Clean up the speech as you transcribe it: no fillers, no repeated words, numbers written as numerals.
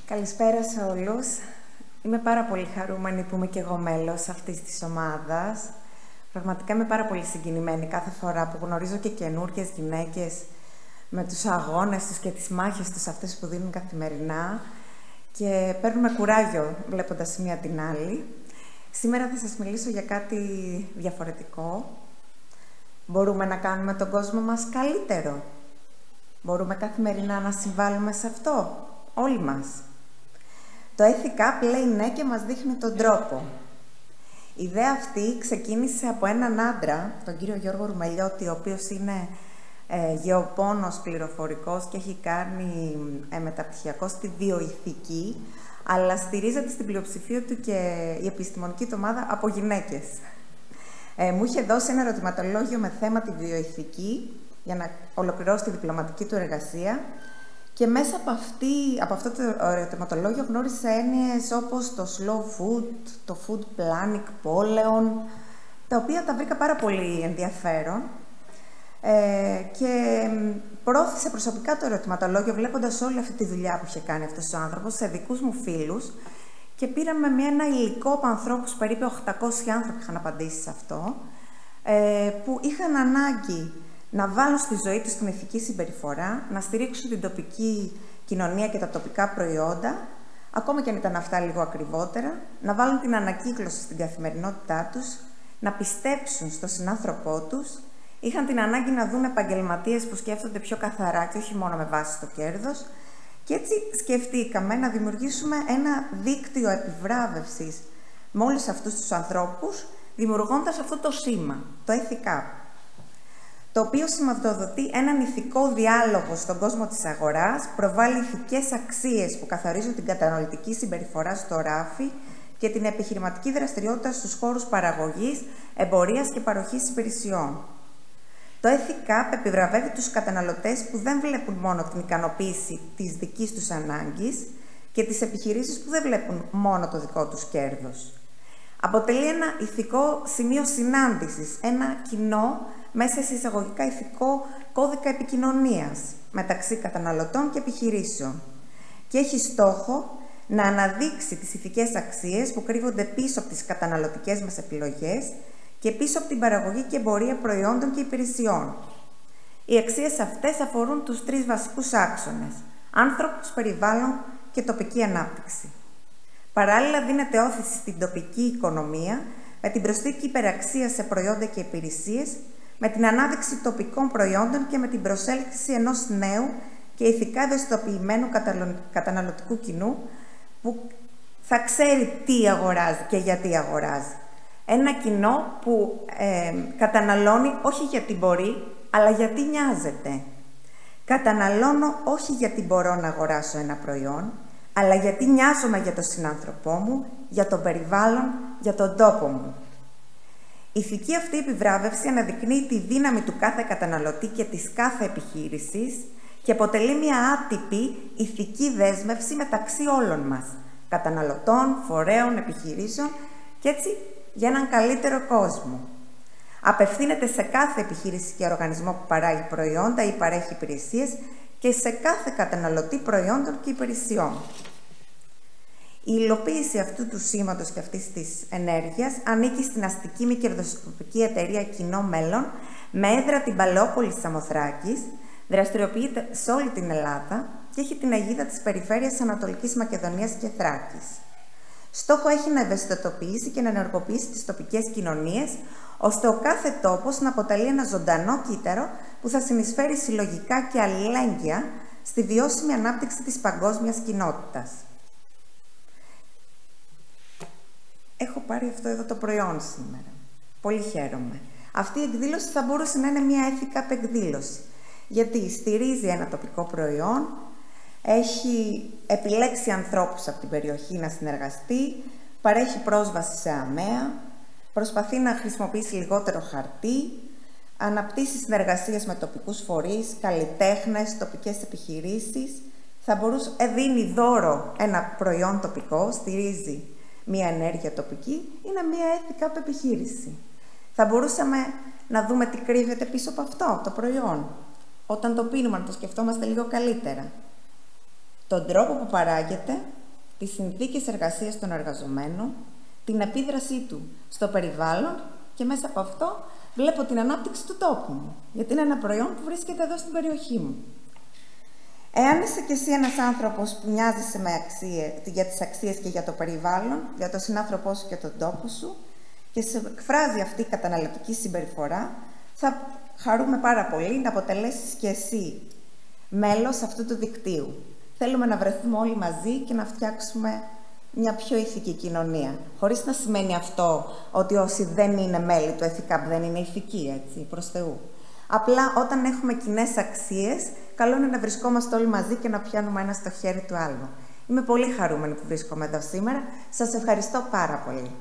Καλησπέρα σε όλους. Είμαι πάρα πολύ χαρούμενη που είμαι και εγώ μέλος αυτής της ομάδας. Πραγματικά είμαι πάρα πολύ συγκινημένη κάθε φορά που γνωρίζω και καινούργιες γυναίκες με τους αγώνες τους και τις μάχες τους αυτές που δίνουν καθημερινά και παίρνουμε κουράγιο βλέποντας μία την άλλη. Σήμερα θα σας μιλήσω για κάτι διαφορετικό. Μπορούμε να κάνουμε τον κόσμο μας καλύτερο. Μπορούμε καθημερινά να συμβάλλουμε σε αυτό, όλοι μας. Το Ethic Up λέει ναι και μας δείχνει τον τρόπο. Η ιδέα αυτή ξεκίνησε από έναν άντρα, τον κύριο Γιώργο Ρουμελιώτη, ο οποίος είναι γεωπόνος πληροφορικός και έχει κάνει μεταπτυχιακό στη βιοηθική, αλλά στηρίζεται στην πλειοψηφία του και η επιστημονική του ομάδα από γυναίκες. Μου είχε δώσει ένα ερωτηματολόγιο με θέμα τη βιοηθική για να ολοκληρώσει τη διπλωματική του εργασία και μέσα από αυτό το ερωτηματολόγιο γνώρισε έννοιες όπως το slow food, το food planning, πόλεων, τα οποία τα βρήκα πάρα πολύ ενδιαφέρον και πρόθεσε προσωπικά το ερωτηματολόγιο βλέποντας όλη αυτή τη δουλειά που είχε κάνει αυτός ο άνθρωπος σε δικούς μου φίλους και πήραμε ένα υλικό από ανθρώπους, περίπου 800 άνθρωποι είχαν απαντήσει σε αυτό, που είχαν ανάγκη να βάλουν στη ζωή τους την ηθική συμπεριφορά, να στηρίξουν την τοπική κοινωνία και τα τοπικά προϊόντα, ακόμα και αν ήταν αυτά λίγο ακριβότερα, να βάλουν την ανακύκλωση στην καθημερινότητά τους, να πιστέψουν στον συνάνθρωπό τους, είχαν την ανάγκη να δουν επαγγελματίες που σκέφτονται πιο καθαρά και όχι μόνο με βάση το κέρδος. Και έτσι σκεφτήκαμε να δημιουργήσουμε ένα δίκτυο επιβράβευσης με όλους αυτούς τους ανθρώπους, δημιουργώντας αυτό το σήμα, το Ethic Up, το οποίο σηματοδοτεί έναν ηθικό διάλογο στον κόσμο της αγοράς, προβάλλει ηθικές αξίες που καθορίζουν την καταναλωτική συμπεριφορά στο ράφι και την επιχειρηματική δραστηριότητα στους χώρους παραγωγής, εμπορίας και παροχής υπηρεσιών. Το Ethic Up επιβραβεύει τους καταναλωτές που δεν βλέπουν μόνο την ικανοποίηση της δικής τους ανάγκης και τις επιχειρήσεις που δεν βλέπουν μόνο το δικό τους κέρδος. Αποτελεί ένα ηθικό σημείο συνάντησης, ένα κοινό, μέσα σε εισαγωγικά ηθικό κώδικα επικοινωνίας μεταξύ καταναλωτών και επιχειρήσεων και έχει στόχο να αναδείξει τις ηθικές αξίες που κρύβονται πίσω από τις καταναλωτικές μας επιλογές και πίσω από την παραγωγή και εμπορία προϊόντων και υπηρεσιών. Οι αξίες αυτές αφορούν τους τρεις βασικούς άξονες: άνθρωπος, περιβάλλον και τοπική ανάπτυξη. Παράλληλα, δίνεται όθηση στην τοπική οικονομία με την προσθήκη υπεραξίας σε προϊόντα και υπηρεσίες, με την ανάδειξη τοπικών προϊόντων και με την προσέλκυση ενός νέου και ηθικά ευαισθητοποιημένου καταναλωτικού κοινού που θα ξέρει τι αγοράζει και γιατί αγοράζει. Ένα κοινό που καταναλώνει όχι γιατί μπορεί, αλλά γιατί νοιάζεται. Καταναλώνω όχι γιατί μπορώ να αγοράσω ένα προϊόν, αλλά γιατί νοιάζομαι για τον συνάνθρωπό μου, για τον περιβάλλον, για τον τόπο μου. Η ηθική αυτή επιβράβευση αναδεικνύει τη δύναμη του κάθε καταναλωτή και της κάθε επιχείρησης και αποτελεί μια άτυπη ηθική δέσμευση μεταξύ όλων μας, καταναλωτών, φορέων, επιχειρήσεων και έτσι για έναν καλύτερο κόσμο. Απευθύνεται σε κάθε επιχείρηση και οργανισμό που παράγει προϊόντα ή παρέχει υπηρεσίες και σε κάθε καταναλωτή προϊόντων και υπηρεσιών. Η υλοποίηση αυτού του σήματος και αυτής της ενέργειας ανήκει στην αστική μη κερδοσκοπική εταιρεία Κοινό Μέλλον με έδρα την Παλαιόπολη της Σαμοθράκης, δραστηριοποιείται σε όλη την Ελλάδα και έχει την αιγίδα της περιφέρειας Ανατολικής Μακεδονίας και Θράκης. Στόχο έχει να ευαισθητοποιήσει και να ενεργοποιήσει τις τοπικές κοινωνίες, ώστε ο κάθε τόπος να αποτελεί ένα ζωντανό κύτταρο που θα συνεισφέρει συλλογικά και αλληλέγγυα στη βιώσιμη ανάπτυξη της παγκόσμιας κοινότητας. Έχω πάρει αυτό εδώ το προϊόν σήμερα. Πολύ χαίρομαι. Αυτή η εκδήλωση θα μπορούσε να είναι μια Ethic Up εκδήλωση, γιατί στηρίζει ένα τοπικό προϊόν, έχει επιλέξει ανθρώπους από την περιοχή να συνεργαστεί, παρέχει πρόσβαση σε αμαία, προσπαθεί να χρησιμοποιήσει λιγότερο χαρτί, αναπτύσσει συνεργασίες με τοπικούς φορείς, καλλιτέχνες, τοπικές επιχειρήσεις, θα μπορούσε, δίνει δώρο ένα προϊόν τοπικό, στηρίζει μία ενέργεια τοπική, είναι μία Ethic Up επιχείρηση. Θα μπορούσαμε να δούμε τι κρύβεται πίσω από αυτό το προϊόν. Όταν το πίνουμε, να το σκεφτόμαστε λίγο καλύτερα. Τον τρόπο που παράγεται, τις συνθήκες εργασίας των εργαζομένων, την επίδρασή του στο περιβάλλον και μέσα από αυτό βλέπω την ανάπτυξη του τόπου μου, γιατί είναι ένα προϊόν που βρίσκεται εδώ στην περιοχή μου. Εάν είσαι κι εσύ ένας άνθρωπος που νοιάζεσαι για τις αξίες και για το περιβάλλον, για τον συνάνθρωπό σου και τον τόπο σου και σε εκφράζει αυτή η καταναλωτική συμπεριφορά, θα χαρούμε πάρα πολύ να αποτελέσεις κι εσύ μέλος αυτού του δικτύου. Θέλουμε να βρεθούμε όλοι μαζί και να φτιάξουμε μια πιο ηθική κοινωνία. Χωρίς να σημαίνει αυτό ότι όσοι δεν είναι μέλη του ΕΘΙΚΑΠ δεν είναι ηθικοί, έτσι, προς Θεού. Απλά όταν έχουμε κοινές αξίες, καλό είναι να βρισκόμαστε όλοι μαζί και να πιάνουμε ένα στο χέρι του άλλου. Είμαι πολύ χαρούμενη που βρίσκομαι εδώ σήμερα. Σας ευχαριστώ πάρα πολύ.